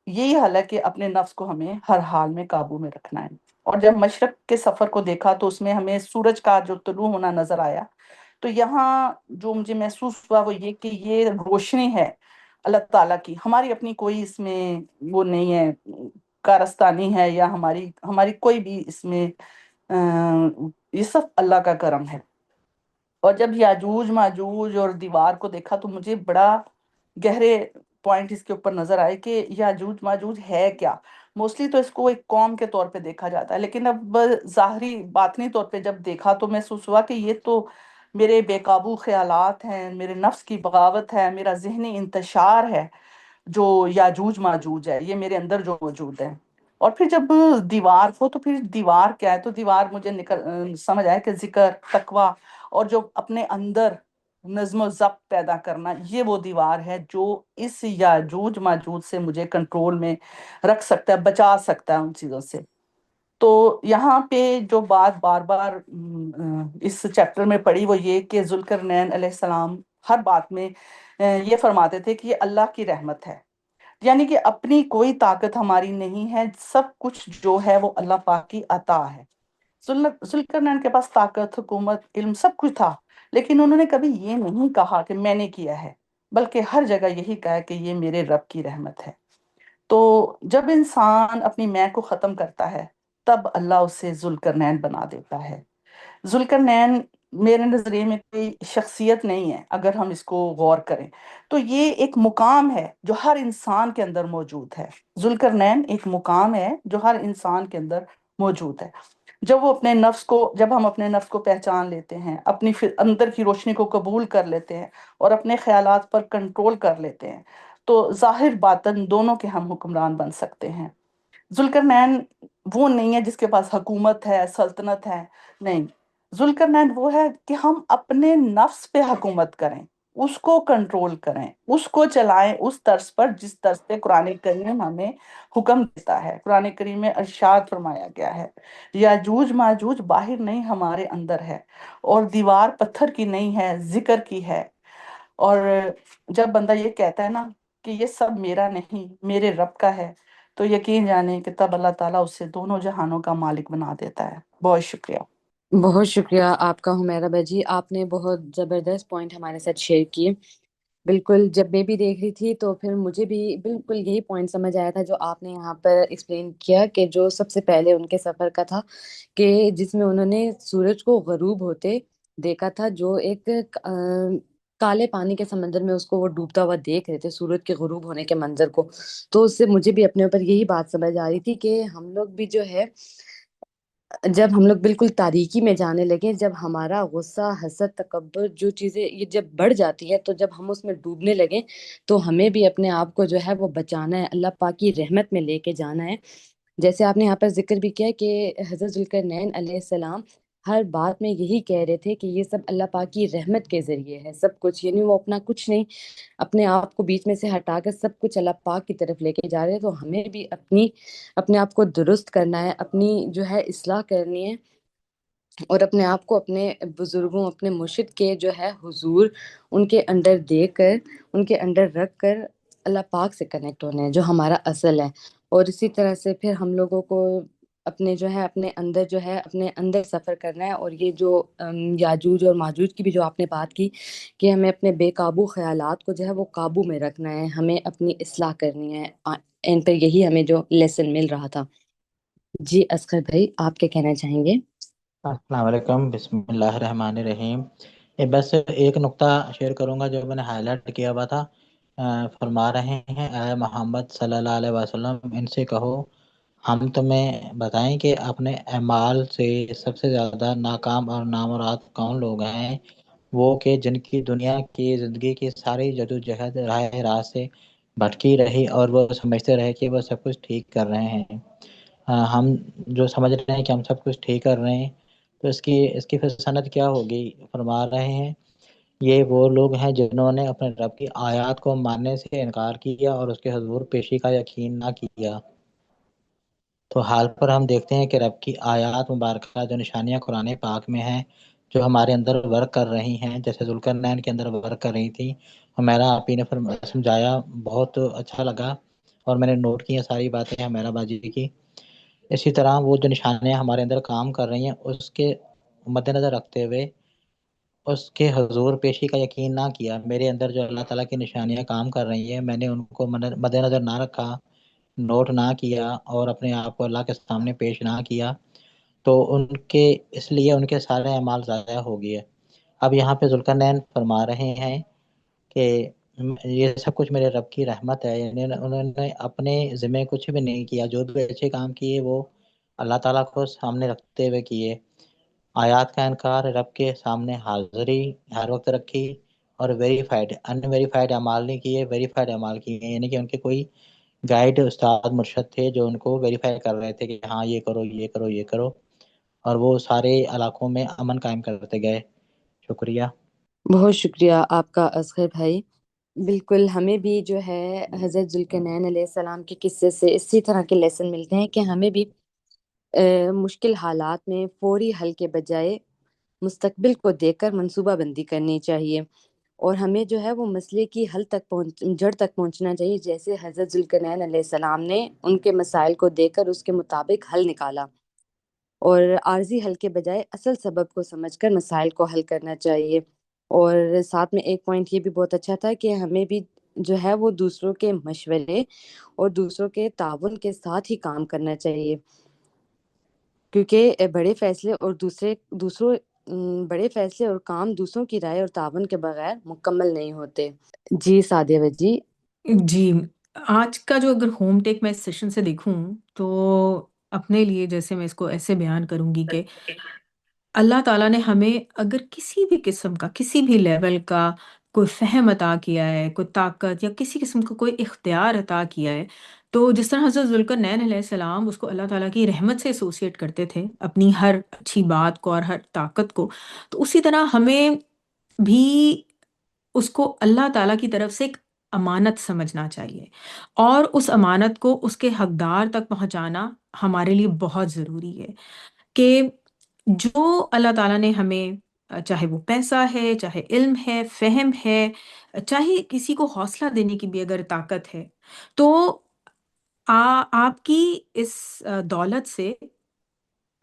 D: یہی حل ہے کہ اپنے نفس کو ہمیں ہر حال میں قابو میں رکھنا ہے۔ اور جب مشرق کے سفر کو دیکھا تو اس میں ہمیں سورج کا جو طلوع ہونا نظر آیا، تو یہاں جو مجھے محسوس ہوا وہ یہ کہ یہ روشنی ہے اللہ تعالیٰ کی، ہماری اپنی کوئی اس میں وہ نہیں ہے، کارستانی ہے یا ہماری کوئی بھی اس میں یہ سب اللہ کا کرم ہے۔ اور جب یاجوج ماجوج اور دیوار کو دیکھا تو مجھے بڑا گہرے پوائنٹ اس کے اوپر نظر آئے کہ یاجوج ماجوج ہے کیا۔ موسٹلی تو اس کو ایک قوم کے طور پہ دیکھا جاتا ہے، لیکن اب ظاہری باطنی طور پہ جب دیکھا تو محسوس ہوا کہ یہ تو میرے بے قابو خیالات ہیں، میرے نفس کی بغاوت ہے، میرا ذہنی انتشار ہے جو یاجوج ماجوج ہے، یہ میرے اندر جو موجود ہے۔ اور پھر جب دیوار کو، تو پھر دیوار کیا ہے، تو دیوار مجھے سمجھ آیا کہ ذکر، تقوی اور جو اپنے اندر نظم و ضبط پیدا کرنا، یہ وہ دیوار ہے جو اس یاجوج ماجوج سے مجھے کنٹرول میں رکھ سکتا ہے، بچا سکتا ہے ان چیزوں سے۔ تو یہاں پہ جو بات بار بار اس چیپٹر میں پڑھی وہ یہ کہ ذوالقرنین علیہ السلام ہر بات میں یہ فرماتے تھے کہ یہ اللہ کی رحمت ہے، یعنی کہ اپنی کوئی طاقت ہماری نہیں ہے، سب کچھ جو ہے وہ اللہ پاک کی عطا ہے۔ ذوالقرنین کے پاس طاقت، حکومت، علم سب کچھ تھا، لیکن انہوں نے کبھی یہ نہیں کہا کہ میں نے کیا ہے، بلکہ ہر جگہ یہی کہا کہ یہ میرے رب کی رحمت ہے۔ تو جب انسان اپنی میں کو ختم کرتا ہے تب اللہ اسے ذوالقرنین بنا دیتا ہے۔ ذوالقرنین میرے نظریے میں کوئی شخصیت نہیں ہے، اگر ہم اس کو غور کریں تو یہ ایک مقام ہے جو ہر انسان کے اندر موجود ہے۔ ذوالقرنین ایک مقام ہے جو ہر انسان کے اندر موجود ہے۔ جب ہم اپنے نفس کو پہچان لیتے ہیں، اپنی اندر کی روشنی کو قبول کر لیتے ہیں اور اپنے خیالات پر کنٹرول کر لیتے ہیں تو ظاہر باطن دونوں کے ہم حکمران بن سکتے ہیں۔ ذوالقرنین وہ نہیں ہے جس کے پاس حکومت ہے، سلطنت ہے، نہیں۔ ذوالقرنین وہ ہے کہ ہم اپنے نفس پہ حکومت کریں، اس کو کنٹرول کریں، اس کو چلائیں اس طرز پر جس طرز پہ قرآن کریم ہمیں حکم دیتا ہے۔ قرآن کریم میں ارشاد فرمایا گیا ہے یاجوج ماجوج باہر نہیں ہمارے اندر ہے، اور دیوار پتھر کی نہیں ہے، ذکر کی ہے۔ اور جب بندہ یہ کہتا ہے نا کہ یہ سب میرا نہیں میرے رب کا ہے، تو یقین جانے کہ تب اللہ تعالیٰ اسے دونوں جہانوں کا مالک بنا دیتا ہے۔ بہت شکریہ۔
A: بہت شکریہ آپ کا حمیرہ باجی، آپ نے بہت زبردست پوائنٹ ہمارے ساتھ شیئر کیے۔ بالکل، جب میں بھی دیکھ رہی تھی تو پھر مجھے بھی بالکل یہی پوائنٹ سمجھ آیا تھا جو آپ نے یہاں پر ایکسپلین کیا، کہ جو سب سے پہلے ان کے سفر کا تھا، کہ جس میں انہوں نے سورج کو غروب ہوتے دیکھا تھا، جو ایک کالے پانی کے سمندر میں اس کو وہ ڈوبتا ہوا دیکھ رہے تھے، سورج کے غروب ہونے کے منظر کو. تو اس سے مجھے بھی اپنے اوپر یہی بات سمجھ آ رہی تھی کہ ہم لوگ بھی جو ہے، جب ہم لوگ بالکل تاریکی میں جانے لگے، جب ہمارا غصہ، حسد، تکبر، جو چیزیں یہ جب بڑھ جاتی ہے، تو جب ہم اس میں ڈوبنے لگیں تو ہمیں بھی اپنے آپ کو جو ہے وہ بچانا ہے، اللہ پاک کی رحمت میں لے کے جانا ہے. جیسے آپ نے یہاں پر ذکر بھی کیا کہ حضرت ذوالقرنین علیہ السلام ہر بات میں یہی کہہ رہے تھے کہ یہ سب اللہ پاک کی رحمت کے ذریعے ہے سب کچھ، یعنی وہ اپنا کچھ نہیں، اپنے آپ کو بیچ میں سے ہٹا کر سب کچھ اللہ پاک کی طرف لے کے جا رہے ہیں. تو ہمیں بھی اپنے آپ کو درست کرنا ہے، اپنی جو ہے اصلاح کرنی ہے، اور اپنے آپ کو اپنے بزرگوں، اپنے مرشد کے جو ہے حضور، ان کے انڈر دے کر، ان کے انڈر رکھ کر اللہ پاک سے کنیکٹ ہونا ہے جو ہمارا اصل ہے. اور اسی طرح سے پھر ہم لوگوں کو اپنے جو ہے اپنے اندر سفر کرنا ہے. اور یہ جو یاجوج اور ماجوج کی بھی جو آپ نے بات کی کہ ہمیں اپنے بے قابو خیالات کو جو ہے وہ قابو میں رکھنا ہے، ہمیں اپنی اصلاح کرنی ہے. ان پر یہی ہمیں جو لیسن مل رہا تھا. جی اصغر بھائی، آپ کیا کہنا چاہیں گے؟
E: السلام علیکم، بسم اللہ الرحمن الرحیم. بس ایک نقطہ شیئر کروں گا جو میں نے ہائی لائٹ کیا ہوا تھا. فرما رہے ہیں اے محمد صلی اللہ علیہ وسلم، ان سے کہو ہم تمہیں بتائیں کہ اپنے اعمال سے سب سے زیادہ ناکام اور نامراد کون لوگ ہیں؟ وہ کہ جن کی دنیا کی زندگی کی ساری جدوجہد راہ راست سے بھٹکی رہی اور وہ سمجھتے رہے کہ وہ سب کچھ ٹھیک کر رہے ہیں. ہم جو سمجھ رہے ہیں کہ ہم سب کچھ ٹھیک کر رہے ہیں، تو اس کی پھر صنعت کیا ہوگی؟ فرما رہے ہیں یہ وہ لوگ ہیں جنہوں نے اپنے رب کی آیات کو ماننے سے انکار کیا اور اس کے حضور پیشی کا یقین نہ کیا. تو حال پر ہم دیکھتے ہیں کہ رب کی آیات مبارکہ جو نشانیاں قرآن پاک میں ہیں، جو ہمارے اندر ورک کر رہی ہیں، جیسے ذوالقرنین کے اندر ورک کر رہی تھی. ہمیرا آپ ہی نے سمجھایا، بہت اچھا لگا، اور میں نے نوٹ کی ساری باتیں ہمیرا باجی کی. اسی طرح وہ جو نشانیاں ہمارے اندر کام کر رہی ہیں، اس کے مد نظر رکھتے ہوئے اس کے حضور پیشی کا یقین نہ کیا. میرے اندر جو اللہ تعالیٰ کی نشانیاں کام کر رہی ہیں، میں نے ان کو مد نظر نہ رکھا، نوٹ نہ کیا، اور اپنے آپ کو اللہ کے سامنے پیش نہ کیا، تو اس لیے ان کے سارے اعمال ضائع ہو گئے. اب یہاں پہ ذوالقرنین فرما رہے ہیں کہ یہ سب کچھ میرے رب کی رحمت ہے. یعنی انہوں نے اپنے ذمہ کچھ بھی نہیں کیا، جو بھی اچھے کام کیے وہ اللہ تعالیٰ کو سامنے رکھتے ہوئے کیے. آیات کا انکار، رب کے سامنے حاضری ہر وقت رکھی، اور ویریفائڈ ان ویریفائڈ اعمال نہیں کیے، ویریفائڈ اعمال کیے. یعنی کہ ان کے کوئی گائیڈ استاد مرشد تھے جو ان کو ویریفائی کر رہے تھے کہ ہاں یہ کرو یہ کرو یہ کرو، اور وہ سارے علاقوں میں امن قائم کرتے گئے. شکریہ.
A: بہت شکریہ آپ کا اصغر بھائی. بالکل، ہمیں بھی جو ہے حضرت ذوالقرنین علیہ السلام کے قصے سے اسی طرح کے لیسن ملتے ہیں کہ ہمیں بھی مشکل حالات میں فوری حل کے بجائے مستقبل کو دیکھ کر منصوبہ بندی کرنی چاہیے، اور ہمیں جو ہے وہ مسئلے کی جڑ تک پہنچنا چاہیے. جیسے حضرت ذوالقرنین علیہ السلام نے ان کے مسائل کو دیکھ کر اس کے مطابق حل نکالا، اور عارضی حل کے بجائے اصل سبب کو سمجھ کر مسائل کو حل کرنا چاہیے. اور ساتھ میں ایک پوائنٹ یہ بھی بہت اچھا تھا کہ ہمیں بھی جو ہے وہ دوسروں کے مشورے اور دوسروں کے تعاون کے ساتھ ہی کام کرنا چاہیے، کیونکہ بڑے فیصلے اور کام دوسروں کی رائے اور تعاون کے بغیر مکمل نہیں ہوتے. جی سعدیہ جی.
B: جی، آج کا جو اگر ہوم ٹیک میں اس سیشن سے دیکھوں تو اپنے لیے جیسے میں اس کو ایسے بیان کروں گی کہ اللہ تعالیٰ نے ہمیں اگر کسی بھی قسم کا، کسی بھی لیول کا کوئی فہم عطا کیا ہے، کوئی طاقت یا کسی قسم کا کوئی اختیار عطا کیا ہے، تو جس طرح حضرت ذوالقرنین علیہ السلام اس کو اللہ تعالیٰ کی رحمت سے ایسوسیٹ کرتے تھے، اپنی ہر اچھی بات کو اور ہر طاقت کو، تو اسی طرح ہمیں بھی اس کو اللہ تعالیٰ کی طرف سے ایک امانت سمجھنا چاہیے، اور اس امانت کو اس کے حقدار تک پہنچانا ہمارے لیے بہت ضروری ہے. کہ جو اللہ تعالیٰ نے ہمیں، چاہے وہ پیسہ ہے، چاہے علم ہے، فہم ہے، چاہے کسی کو حوصلہ دینے کی بھی اگر طاقت ہے، تو آپ کی اس دولت سے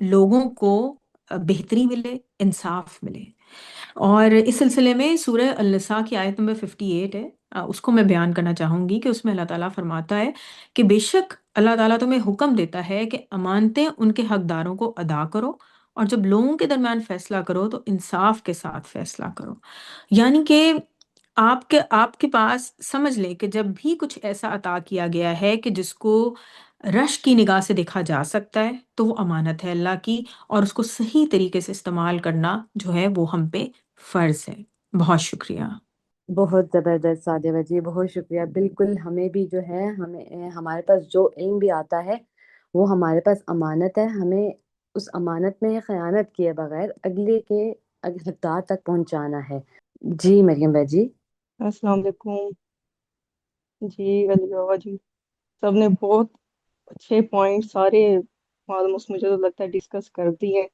B: لوگوں کو بہتری ملے، انصاف ملے. اور اس سلسلے میں سورہ النساء کی آیت نمبر 58 ہے، اس کو میں بیان کرنا چاہوں گی کہ اس میں اللہ تعالیٰ فرماتا ہے کہ بے شک اللہ تعالیٰ تمہیں حکم دیتا ہے کہ امانتیں ان کے حقداروں کو ادا کرو، اور جب لوگوں کے درمیان فیصلہ کرو تو انصاف کے ساتھ فیصلہ کرو۔ یعنی کہ آپ کے پاس سمجھ لیں کہ جب بھی کچھ ایسا عطا کیا گیا ہے کہ جس کو رش کی نگاہ سے دیکھا جا سکتا ہے تو وہ امانت ہے اللہ کی، اور اس کو صحیح طریقے سے استعمال کرنا جو ہے وہ ہم پہ فرض ہے۔ بہت شکریہ۔
A: بہت زبردست سعدیہ باجی، بہت شکریہ۔ بالکل ہمیں بھی جو ہے ہمارے پاس جو علم بھی آتا ہے وہ ہمارے پاس امانت ہے، ہمیں اس امانت میں خیانت کیے بغیر اگلے کے حقدار تک پہنچانا ہے۔ جی مریم باجی۔
F: السلام علیکم جی، علی بابا جی، سب نے بہت اچھے پوائنٹ سارے آلموسٹ مجھے تو لگتا ہے ڈسکس کر دی ہیں۔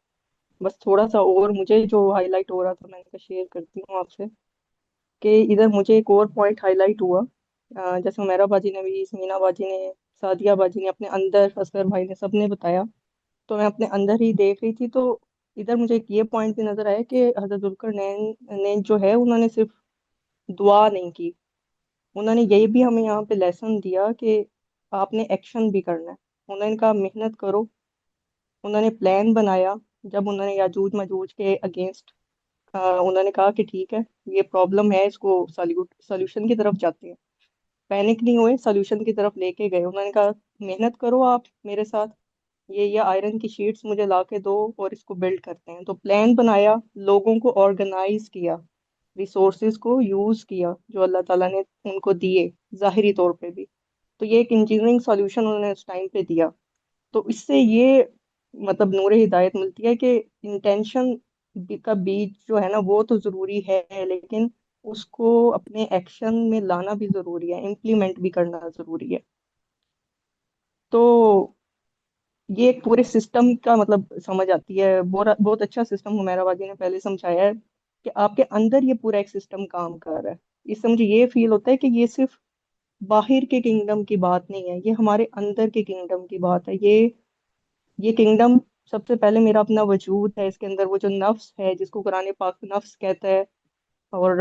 F: بس تھوڑا سا اور مجھے جو ہائی لائٹ ہو رہا تھا میں نے کہا شیئر کرتی ہوں آپ سے، کہ ادھر مجھے ایک اور پوائنٹ ہائی لائٹ ہوا، جیسے میرا باجی نے بھی، سمینا باجی نے، سعدیہ باجی نے اپنے اندر، اصغر بھائی نے، سب نے بتایا، تو میں اپنے اندر ہی دیکھ رہی تھی، تو ادھر مجھے ایک یہ پوائنٹ بھی نظر آیا کہ حضرت ذوالقرنین نے جو ہے انہوں نے صرف دعا نہیں کی، انہوں نے یہی بھی ہمیں یہاں پہ لیسن دیا کہ آپ نے ایکشن بھی کرنا ہے۔ انہوں نے کہا محنت کرو، انہوں نے پلان بنایا، جب انہوں نے یاجوج ماجوج کے اگینسٹ انہوں نے کہا کہ ٹھیک ہے یہ پرابلم ہے، اس کو سولوشن کی طرف جاتے ہیں، پینک نہیں ہوئے، سولوشن کی طرف لے کے گئے۔ انہوں نے کہا محنت کرو آپ میرے ساتھ، یہ آئرن کی شیٹس مجھے لا کے دو اور اس کو بلڈ کرتے ہیں۔ تو پلان بنایا، لوگوں کو آرگنائز کیا، ریسورسز کو یوز کیا جو اللہ تعالیٰ نے ان کو دیے ظاہری طور پہ بھی، تو یہ ایک انجینئرنگ سولوشن انہوں نے اس ٹائم پہ دیا۔ تو اس سے یہ مطلب نور ہدایت ملتی ہے کہ انٹینشن کا بیج جو ہے نا وہ تو ضروری ہے، لیکن اس کو اپنے ایکشن میں لانا بھی ضروری ہے، امپلیمنٹ بھی کرنا ضروری ہے۔ تو یہ ایک پورے سسٹم کا مطلب سمجھ آتی ہے، بہت اچھا سسٹم ہمیرا باجی نے پہلے سمجھایا ہے کہ آپ کے اندر یہ پورا ایک سسٹم کام کر رہا ہے۔ اس سے مجھے یہ فیل ہوتا ہے کہ یہ صرف باہر کے کنگڈم کی بات نہیں ہے، یہ ہمارے اندر کے کنگڈم کی بات ہے۔ یہ کنگڈم سب سے پہلے میرا اپنا وجود ہے، اس کے اندر وہ جو نفس ہے جس کو قرآن پاک نفس کہتا ہے، اور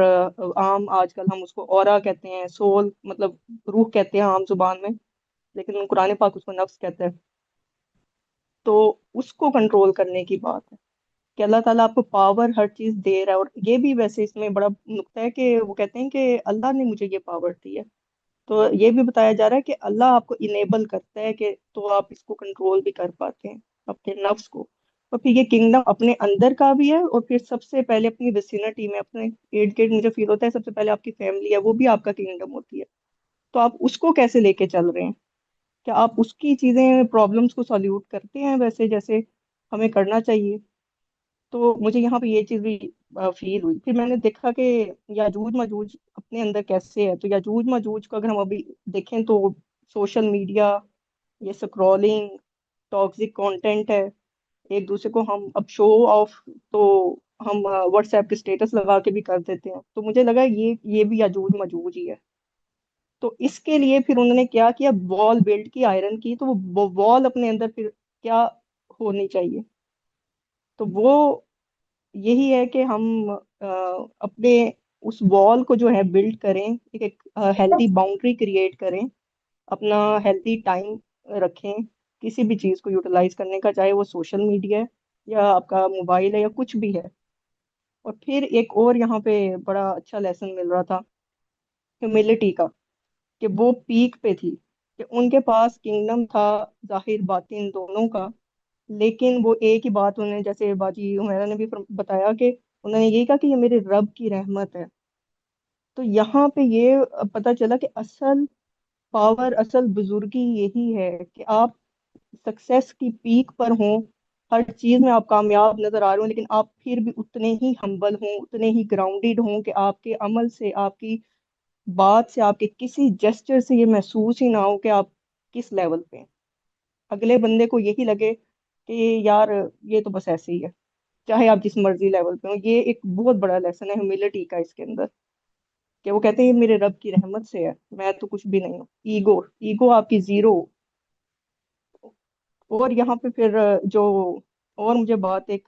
F: عام آج کل ہم اس کو اورا کہتے ہیں، سول مطلب روح کہتے ہیں عام زبان میں، لیکن قرآن پاک اس کو نفس کہتا ہے۔ تو اس کو کنٹرول کرنے کی بات ہے کہ اللہ تعالیٰ آپ کو پاور ہر چیز دے رہا ہے، اور یہ بھی ویسے اس میں بڑا نقطہ ہے کہ وہ کہتے ہیں کہ اللہ نے مجھے یہ پاور دی ہے، تو یہ بھی بتایا جا رہا ہے کہ اللہ آپ کو انیبل کرتا ہے کہ تو آپ اس کو کنٹرول بھی کر پاتے ہیں اپنے نفس کو۔ اور پھر یہ کنگڈم اپنے اندر کا بھی ہے، اور پھر سب سے پہلے اپنی ویسینٹی میں، اپنے ارد گرد مجھے فیل ہوتا ہے سب سے پہلے آپ کی فیملی ہے، وہ بھی آپ کا کنگڈم ہوتی ہے۔ تو آپ اس کو کیسے لے کے چل رہے ہیں؟ کیا آپ اس کی چیزیں، پرابلمس کو سالوٹ کرتے ہیں ویسے جیسے ہمیں کرنا چاہیے؟ تو مجھے یہاں پہ یہ چیز بھی فیل ہوئی۔ پھر میں نے دیکھا کہ یاجوج ماجوج اپنے اندر کیسے ہے، تو یاجوج ماجوج کو اگر ہم ابھی دیکھیں تو سوشل میڈیا، یہ سکرولنگ، ٹاکسک کانٹینٹ ہے، ایک دوسرے کو ہم اب شو آف، تو ہم واٹس ایپ کے اسٹیٹس لگا کے بھی کر دیتے ہیں، تو مجھے لگا یہ بھی یاجوج ماجوج ہی ہے۔ تو اس کے لیے پھر انہوں نے کیا کیا، وال بلڈ کی، آئرن کی، تو وہ وال اپنے اندر پھر کیا ہونی چاہیے، تو وہ یہی ہے کہ ہم اپنے اس وال کو جو ہے بلڈ کریں، ایک ہیلدی باؤنڈری کریٹ کریں، اپنا ہیلدی ٹائم رکھیں کسی بھی چیز کو یوٹیلائز کرنے کا، چاہے وہ سوشل میڈیا ہے یا آپ کا موبائل ہے یا کچھ بھی ہے۔ اور پھر ایک اور یہاں پہ بڑا اچھا لیسن مل رہا تھا ہیوملٹی کا، کہ وہ پیک پہ تھی، کہ ان کے پاس کنگڈم تھا ظاہر باطن دونوں کا، لیکن وہ ایک ہی بات انہوں نے، جیسے باجی عمیرہ نے بھی بتایا، کہ انہوں نے یہی کہا کہ یہ میرے رب کی رحمت ہے۔ تو یہاں پہ یہ پتہ چلا کہ اصل پاور، اصل بزرگی یہی ہے کہ آپ سکسیس کی پیک پر ہوں، ہر چیز میں آپ کامیاب نظر آ رہے ہوں، لیکن آپ پھر بھی اتنے ہی ہمبل ہوں، اتنے ہی گراؤنڈیڈ ہوں، کہ آپ کے عمل سے، آپ کی بات سے، آپ کے کسی جسچر سے یہ محسوس ہی نہ ہو کہ آپ کس لیول پہ ہیں۔ اگلے بندے کو یہی لگے کہ یار یہ تو بس ایسے ہی ہے، چاہے آپ جس مرضی لیول پہ ہوں۔ یہ ایک بہت بڑا لیسن ہے ہیوملٹی کا اس کے اندر، کہ وہ کہتے ہیں یہ میرے رب کی رحمت سے ہے، میں تو کچھ بھی نہیں ہوں۔ ایگو آپ کی زیرو۔ اور یہاں پہ پھر جو اور مجھے بات ایک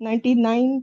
F: 99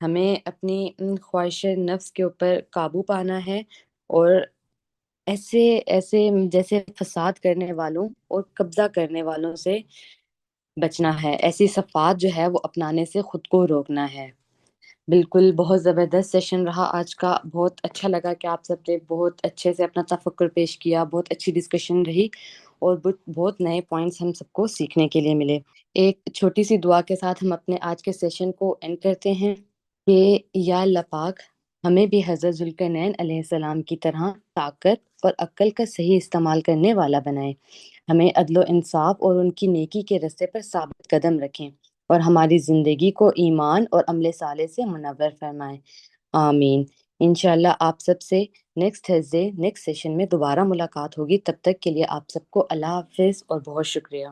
A: ہمیں اپنی خواہش نفس کے اوپر قابو پانا ہے، اور ایسے ایسے جیسے فساد کرنے والوں اور قبضہ کرنے والوں سے بچنا ہے، ایسی صفات جو ہے وہ اپنانے سے خود کو روکنا ہے۔ بالکل بہت زبردست سیشن رہا آج کا، بہت اچھا لگا کہ آپ سب نے بہت اچھے سے اپنا تفکر پیش کیا، بہت اچھی ڈسکشن رہی، اور بہت نئے پوائنٹس ہم سب کو سیکھنے کے لیے ملے۔ ایک چھوٹی سی دعا کے ساتھ ہم اپنے آج کے سیشن کو اینڈ کرتے ہیں کہ یا اللہ پاک ہمیں بھی حضرت ذوالقرنین علیہ السلام کی طرح طاقت اور عقل کا صحیح استعمال کرنے والا بنائے، ہمیں عدل و انصاف اور ان کی نیکی کے رستے پر ثابت قدم رکھیں، اور ہماری زندگی کو ایمان اور عمل صالح سے منور فرمائیں، آمین۔ انشاءاللہ آپ سب سے نیکسٹ تھرسڈے نیکسٹ سیشن میں دوبارہ ملاقات ہوگی، تب تک کے لیے آپ سب کو اللہ حافظ اور بہت شکریہ۔